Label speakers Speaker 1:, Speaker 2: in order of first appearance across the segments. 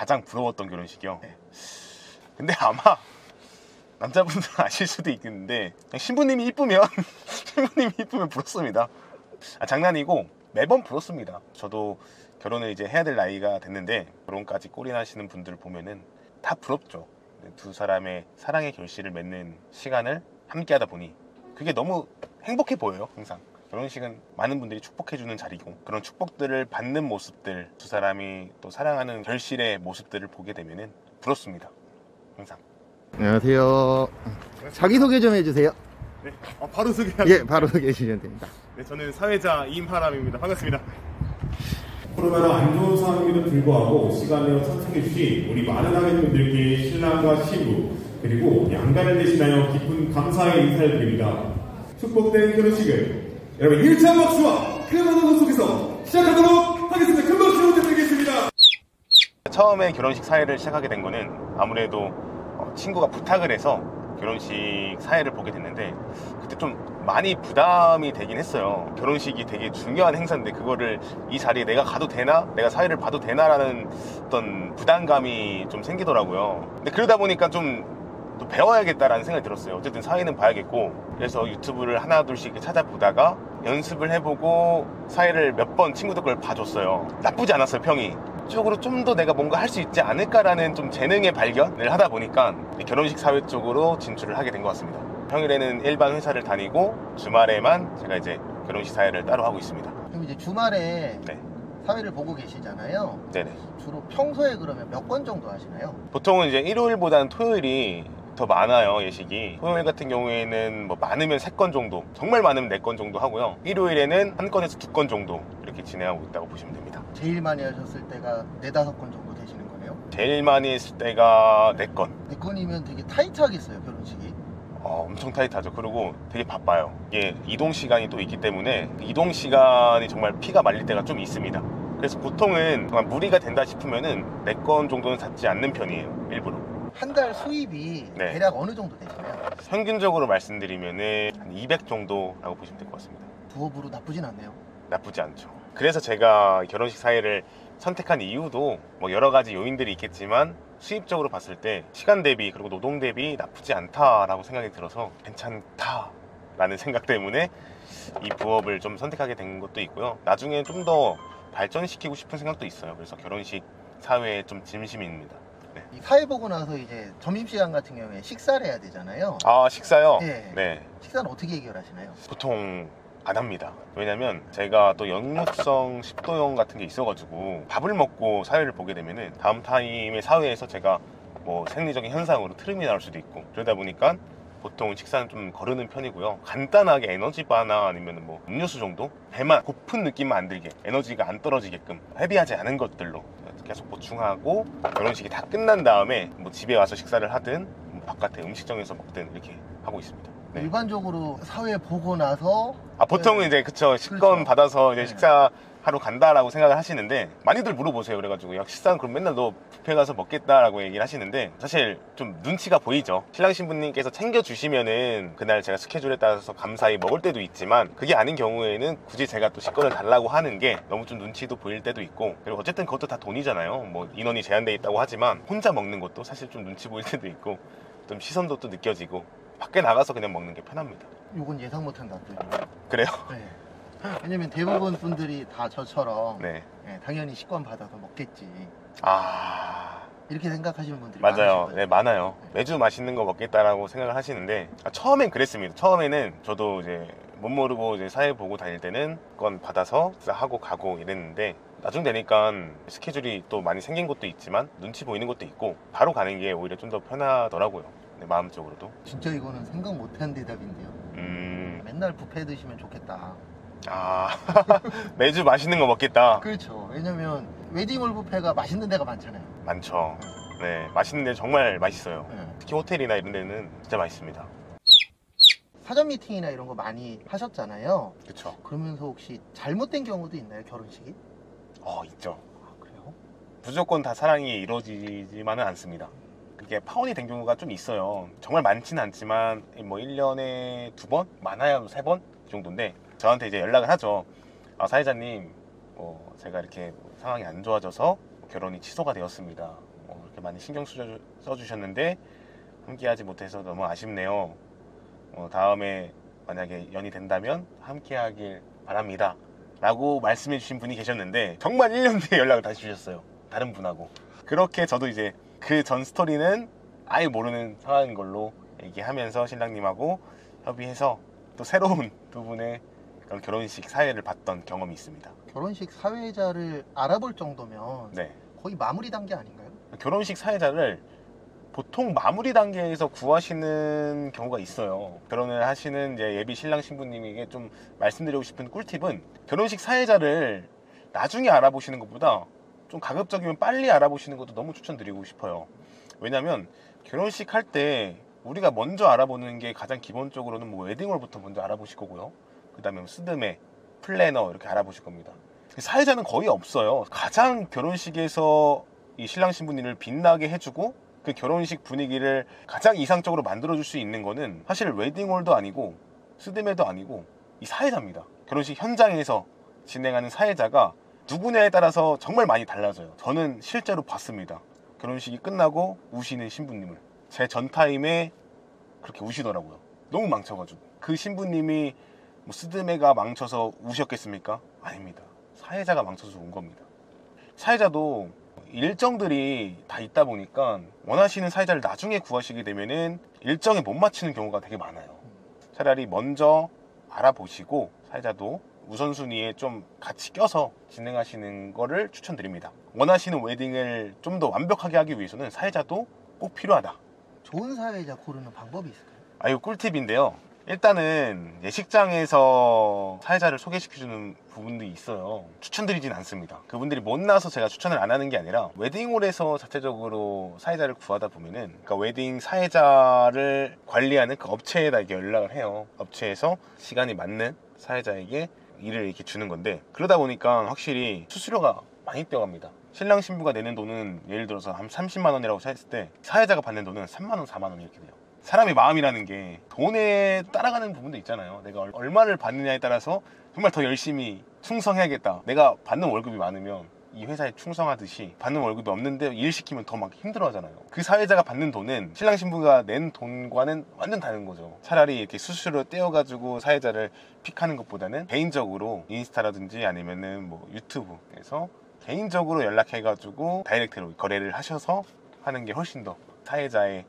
Speaker 1: 가장 부러웠던 결혼식이요. 네. 근데 아마 남자분들은 아실 수도 있겠는데 신부님이 이쁘면 신부님이 이쁘면 부럽습니다. 장난이고 매번 부럽습니다. 저도 결혼을 이제 해야 될 나이가 됐는데 결혼까지 꼴이나시는 분들 보면은 다 부럽죠. 두 사람의 사랑의 결실을 맺는 시간을 함께 하다 보니 그게 너무 행복해 보여요. 항상 결혼식은 많은 분들이 축복해주는 자리고 그런 축복들을 받는 모습들, 두 사람이 또 사랑하는 결실의 모습들을 보게 되면은 부럽습니다. 항상.
Speaker 2: 안녕하세요. 자기소개 좀 해주세요.
Speaker 1: 네, 바로 소개하겠습니다.
Speaker 2: 예, 바로 소개해 주시면 됩니다.
Speaker 1: 네, 저는 사회자 이임하람입니다. 반갑습니다.
Speaker 3: 코로나로 안 좋은 상황임에도 불구하고 시간 내어 참석해주신 우리 많은 하객분들께 신랑과 신부 그리고 양가를 대신하여 깊은 감사의 인사를 드립니다. 축복된 결혼식을 여러분 1차 박수와 큰 환호 속에서 시작하도록 하겠습니다. 큰 박수 부탁드리겠습니다.
Speaker 1: 처음에 결혼식 사회를 시작하게 된 거는 아무래도 친구가 부탁을 해서 결혼식 사회를 보게 됐는데 그때 좀 많이 부담이 되긴 했어요. 결혼식이 되게 중요한 행사인데 그거를 이 자리에 내가 가도 되나? 내가 사회를 봐도 되나? 라는 어떤 부담감이 좀 생기더라고요. 근데 그러다 보니까 좀 또 배워야겠다라는 생각이 들었어요. 어쨌든 사회는 봐야겠고 그래서 유튜브를 하나 둘씩 찾아보다가 연습을 해보고 사회를 몇 번 친구들 걸 봐줬어요. 나쁘지 않았어요. 평이. 쪽으로 좀 더 내가 뭔가 할 수 있지 않을까라는 좀 재능의 발견을 하다 보니까 결혼식 사회 쪽으로 진출을 하게 된 것 같습니다. 평일에는 일반 회사를 다니고 주말에만 제가 이제 결혼식 사회를 따로 하고 있습니다.
Speaker 2: 그럼 이제 주말에
Speaker 1: 네.
Speaker 2: 사회를 보고 계시잖아요.
Speaker 1: 네네.
Speaker 2: 주로 평소에 그러면 몇 건 정도 하시나요?
Speaker 1: 보통은 이제 일요일보다는 토요일이 더 많아요. 예식이. 토요일 같은 경우에는 뭐 많으면 3건 정도, 정말 많으면 4건 정도 하고요. 일요일에는 1건에서 2건 정도 이렇게 진행하고 있다고 보시면 됩니다.
Speaker 2: 제일 많이 하셨을 때가 4, 5건 정도 되시는 거네요?
Speaker 1: 제일 많이 했을 때가 4건.
Speaker 2: 4건이면 되게 타이트하겠어요, 결혼식이?
Speaker 1: 엄청 타이트하죠. 그리고 되게 바빠요. 이게 이동 시간이 또 있기 때문에 이동 시간이 정말 피가 말릴 때가 좀 있습니다. 그래서 보통은 정말 무리가 된다 싶으면은 4건 정도는 잡지 않는 편이에요. 일부러.
Speaker 2: 한 달 수입이
Speaker 1: 네.
Speaker 2: 대략 어느 정도 되시나요?
Speaker 1: 평균적으로 말씀드리면은 한 200 정도라고 보시면 될 것 같습니다.
Speaker 2: 부업으로 나쁘진 않네요.
Speaker 1: 나쁘지 않죠. 그래서 제가 결혼식 사회를 선택한 이유도 뭐 여러 가지 요인들이 있겠지만 수입적으로 봤을 때 시간 대비 그리고 노동 대비 나쁘지 않다라고 생각이 들어서 괜찮다라는 생각 때문에 이 부업을 좀 선택하게 된 것도 있고요. 나중에 좀 더 발전시키고 싶은 생각도 있어요. 그래서 결혼식 사회에 좀 진심입니다. 네.
Speaker 2: 이 사회 보고 나서 이제 점심시간 같은 경우에 식사를 해야 되잖아요.
Speaker 1: 식사요?
Speaker 2: 네.
Speaker 1: 네.
Speaker 2: 식사는 어떻게 해결하시나요?
Speaker 1: 보통 안 합니다. 왜냐면 제가 또 역류성 식도염 같은 게 있어가지고 밥을 먹고 사회를 보게 되면은 다음 타임의 사회에서 제가 뭐 생리적인 현상으로 트름이 나올 수도 있고 그러다 보니까 보통 식사는 좀 거르는 편이고요. 간단하게 에너지바나 아니면 뭐 음료수 정도? 배만 고픈 느낌만 안 들게 에너지가 안 떨어지게끔 헤비하지 않은 것들로 계속 보충하고 결혼식이 다 끝난 다음에 뭐 집에 와서 식사를 하든 뭐 바깥에 음식점에서 먹든 이렇게 하고 있습니다. 네.
Speaker 2: 일반적으로 사회 보고 나서
Speaker 1: 보통은
Speaker 2: 네.
Speaker 1: 이제 그쵸 식권
Speaker 2: 그렇죠.
Speaker 1: 받아서 이제
Speaker 2: 네.
Speaker 1: 식사하러 간다라고 생각을 하시는데 많이들 물어보세요. 그래가지고 야 식사는 그럼 맨날 너 뷔페 가서 먹겠다라고 얘기를 하시는데 사실 좀 눈치가 보이죠. 신랑 신부님께서 챙겨주시면은 그날 제가 스케줄에 따라서 감사히 먹을 때도 있지만 그게 아닌 경우에는 굳이 제가 또 식권을 달라고 하는 게 너무 좀 눈치도 보일 때도 있고 그리고 어쨌든 그것도 다 돈이잖아요. 뭐 인원이 제한돼 있다고 하지만 혼자 먹는 것도 사실 좀 눈치 보일 때도 있고 좀 시선도 또 느껴지고 밖에 나가서 그냥 먹는 게 편합니다.
Speaker 2: 요건 예상 못한 답변이에요.
Speaker 1: 그래요?
Speaker 2: 네. 왜냐면 대부분 분들이 다 저처럼
Speaker 1: 네.
Speaker 2: 네, 당연히 식권 받아서 먹겠지 이렇게 생각하시는 분들이
Speaker 1: 맞아요.
Speaker 2: 많으시거든요.
Speaker 1: 네, 많아요. 매주 맛있는 거 먹겠다라고 생각을 하시는데 처음엔 그랬습니다. 처음에는 저도 이제 못 모르고 이제 사회 보고 다닐 때는 건 받아서 하고 가고 이랬는데 나중 되니까 스케줄이 또 많이 생긴 것도 있지만 눈치 보이는 것도 있고 바로 가는 게 오히려 좀 더 편하더라고요. 네, 마음적으로도.
Speaker 2: 진짜 이거는 생각 못한 대답인데요. 맨날 뷔페 드시면 좋겠다.
Speaker 1: 매주 맛있는 거 먹겠다.
Speaker 2: 그렇죠. 왜냐면 웨딩홀 뷔페가 맛있는 데가 많잖아요.
Speaker 1: 많죠. 네, 맛있는 데 정말 맛있어요.
Speaker 2: 네.
Speaker 1: 특히 호텔이나 이런 데는 진짜 맛있습니다.
Speaker 2: 사전 미팅이나 이런 거 많이 하셨잖아요.
Speaker 1: 그쵸.
Speaker 2: 그러면서 혹시 잘못된 경우도 있나요, 결혼식이?
Speaker 1: 있죠.
Speaker 2: 그래요?
Speaker 1: 무조건 다 사랑이 이루어지지만은 않습니다. 그게 파혼이 된 경우가 좀 있어요. 정말 많지는 않지만 뭐 1년에 2번? 많아야 3번? 이 정도인데 저한테 이제 연락을 하죠. 사회자님 제가 이렇게 상황이 안 좋아져서 결혼이 취소가 되었습니다. 이렇게 많이 신경 써주셨는데 함께하지 못해서 너무 아쉽네요. 다음에 만약에 연이 된다면 함께하길 바랍니다 라고 말씀해 주신 분이 계셨는데 정말 1년 뒤에 연락을 다시 주셨어요. 다른 분하고. 그렇게 저도 이제 그 전 스토리는 아예 모르는 상황인 걸로 얘기하면서 신랑님하고 협의해서 또 새로운 두 분의 그런 결혼식 사회를 봤던 경험이 있습니다.
Speaker 2: 결혼식 사회자를 알아볼 정도면
Speaker 1: 네.
Speaker 2: 거의 마무리 단계 아닌가요?
Speaker 1: 결혼식 사회자를 보통 마무리 단계에서 구하시는 경우가 있어요. 결혼을 하시는 이제 예비 신랑 신부님에게 좀 말씀드리고 싶은 꿀팁은 결혼식 사회자를 나중에 알아보시는 것보다 좀 가급적이면 빨리 알아보시는 것도 너무 추천드리고 싶어요. 왜냐면 결혼식 할 때 우리가 먼저 알아보는 게 가장 기본적으로는 뭐 웨딩홀부터 먼저 알아보실 거고요. 그 다음에 스드메, 플래너 이렇게 알아보실 겁니다. 사회자는 거의 없어요. 가장 결혼식에서 이 신랑 신부님을 빛나게 해주고 그 결혼식 분위기를 가장 이상적으로 만들어줄 수 있는 거는 사실 웨딩홀도 아니고 스드메도 아니고 이 사회자입니다. 결혼식 현장에서 진행하는 사회자가 누구냐에 따라서 정말 많이 달라져요. 저는 실제로 봤습니다. 결혼식이 끝나고 우시는 신부님을 제 전 타임에 그렇게 우시더라고요. 너무 망쳐가지고. 그 신부님이 뭐 스드메가 망쳐서 우셨겠습니까? 아닙니다. 사회자가 망쳐서 운 겁니다. 사회자도 일정들이 다 있다 보니까 원하시는 사회자를 나중에 구하시게 되면은 일정에 못 맞추는 경우가 되게 많아요. 차라리 먼저 알아보시고 사회자도 우선순위에 좀 같이 껴서 진행하시는 거를 추천드립니다. 원하시는 웨딩을 좀 더 완벽하게 하기 위해서는 사회자도 꼭 필요하다.
Speaker 2: 좋은 사회자 고르는 방법이 있을까요?
Speaker 1: 이거 꿀팁인데요. 일단은 예식장에서 사회자를 소개시켜주는 부분들이 있어요. 추천드리진 않습니다. 그분들이 못나서 제가 추천을 안 하는 게 아니라 웨딩홀에서 자체적으로 사회자를 구하다 보면은 그러니까 웨딩 사회자를 관리하는 그 업체에다 이렇게 연락을 해요. 업체에서 시간이 맞는 사회자에게 일을 이렇게 주는 건데 그러다 보니까 확실히 수수료가 많이 뛰어갑니다. 신랑 신부가 내는 돈은 예를 들어서 한 30만 원이라고 했을 때 사회자가 받는 돈은 3만 원, 4만 원 이렇게 돼요. 사람의 마음이라는 게 돈에 따라가는 부분도 있잖아요. 내가 얼마를 받느냐에 따라서 정말 더 열심히 충성해야겠다. 내가 받는 월급이 많으면 이 회사에 충성하듯이 받는 월급이 없는데 일 시키면 더 막 힘들어 하잖아요. 그 사회자가 받는 돈은 신랑 신부가 낸 돈과는 완전 다른 거죠. 차라리 이렇게 수수료 떼어가지고 사회자를 픽하는 것보다는 개인적으로 인스타라든지 아니면은 뭐 유튜브에서 개인적으로 연락해가지고 다이렉트로 거래를 하셔서 하는 게 훨씬 더 사회자의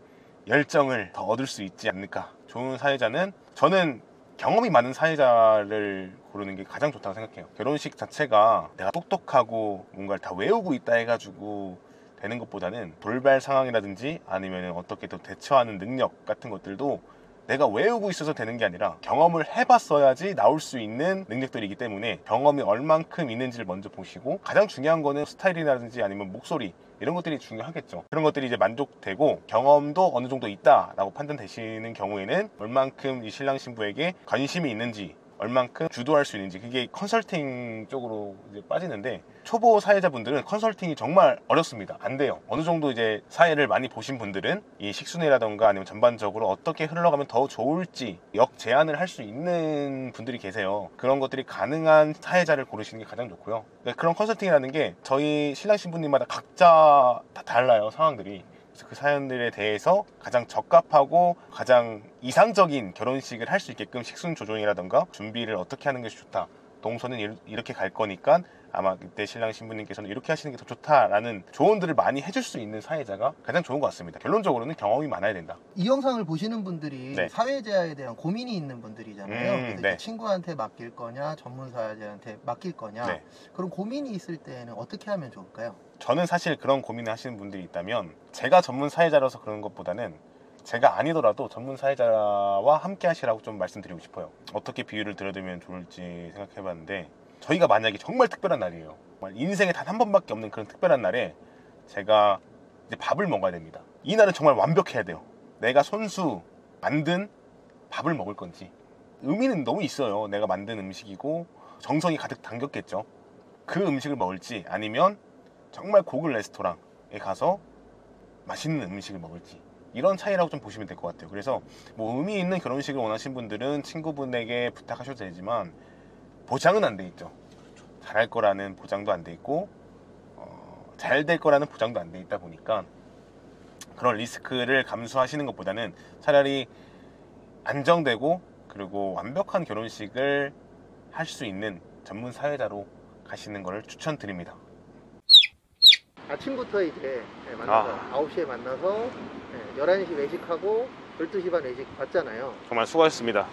Speaker 1: 열정을 더 얻을 수 있지 않을까. 좋은 사회자는 저는 경험이 많은 사회자를 고르는 게 가장 좋다고 생각해요. 결혼식 자체가 내가 똑똑하고 뭔가를 다 외우고 있다 해가지고 되는 것보다는 돌발 상황이라든지 아니면 어떻게 또 대처하는 능력 같은 것들도 내가 외우고 있어서 되는 게 아니라 경험을 해봤어야지 나올 수 있는 능력들이기 때문에 경험이 얼만큼 있는지를 먼저 보시고 가장 중요한 거는 스타일이라든지 아니면 목소리 이런 것들이 중요하겠죠. 그런 것들이 이제 만족되고 경험도 어느 정도 있다라고 판단되시는 경우에는 얼만큼 이 신랑 신부에게 관심이 있는지 얼만큼 주도할 수 있는지 그게 컨설팅 쪽으로 이제 빠지는데 초보 사회자분들은 컨설팅이 정말 어렵습니다. 안 돼요. 어느 정도 이제 사회를 많이 보신 분들은 이 식순회라던가 아니면 전반적으로 어떻게 흘러가면 더 좋을지 역제안을 할 수 있는 분들이 계세요. 그런 것들이 가능한 사회자를 고르시는 게 가장 좋고요. 그런 컨설팅이라는 게 저희 신랑 신부님마다 각자 다 달라요. 상황들이. 그래서 그 사연들에 대해서 가장 적합하고 가장 이상적인 결혼식을 할 수 있게끔 식순 조정이라던가 준비를 어떻게 하는 것이 좋다. 동서는 이렇게 갈 거니까 아마 그때 신랑 신부님께서는 이렇게 하시는 게 더 좋다라는 조언들을 많이 해줄 수 있는 사회자가 가장 좋은 것 같습니다. 결론적으로는 경험이 많아야 된다.
Speaker 2: 이 영상을 보시는 분들이
Speaker 1: 네.
Speaker 2: 사회자에 대한 고민이 있는 분들이잖아요. 그래서
Speaker 1: 네.
Speaker 2: 친구한테 맡길 거냐 전문 사회자한테 맡길 거냐
Speaker 1: 네.
Speaker 2: 그런 고민이 있을 때는 어떻게 하면 좋을까요?
Speaker 1: 저는 사실 그런 고민을 하시는 분들이 있다면 제가 전문 사회자라서 그런 것보다는 제가 아니더라도 전문 사회자와 함께 하시라고 좀 말씀드리고 싶어요. 어떻게 비유를 들어드리면 좋을지 생각해봤는데 저희가 만약에 정말 특별한 날이에요. 정말 인생에 단 한 번밖에 없는 그런 특별한 날에 제가 이제 밥을 먹어야 됩니다. 이 날은 정말 완벽해야 돼요. 내가 손수 만든 밥을 먹을 건지 의미는 너무 있어요. 내가 만든 음식이고 정성이 가득 담겼겠죠. 그 음식을 먹을지 아니면 정말 고급 레스토랑에 가서 맛있는 음식을 먹을지 이런 차이라고 좀 보시면 될 것 같아요. 그래서 뭐 의미 있는 결혼식을 원하시는 분들은 친구분에게 부탁하셔도 되지만 보장은 안 돼 있죠. 잘할 거라는 보장도 안 돼 있고 잘 될 거라는 보장도 안 돼 있다 보니까 그런 리스크를 감수하시는 것보다는 차라리 안정되고 그리고 완벽한 결혼식을 할 수 있는 전문 사회자로 가시는 것을 추천드립니다.
Speaker 2: 아침부터 이제 만나서 9시에 만나서 11시 외식하고 12시 반 외식 받잖아요.
Speaker 1: 정말 수고하셨습니다.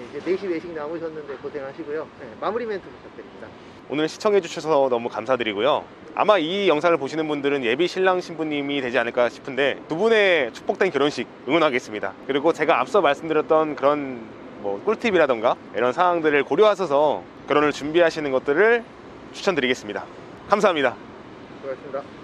Speaker 2: 이제 4시 외식 남으셨는데 고생하시고요. 마무리 멘트 부탁드립니다.
Speaker 1: 오늘 시청해 주셔서 너무 감사드리고요. 아마 이 영상을 보시는 분들은 예비 신랑 신부님이 되지 않을까 싶은데 두 분의 축복된 결혼식 응원하겠습니다. 그리고 제가 앞서 말씀드렸던 그런 꿀팁이라던가 이런 사항들을 고려하셔서 결혼을 준비하시는 것들을 추천드리겠습니다. 감사합니다.
Speaker 2: 수고하셨습니다.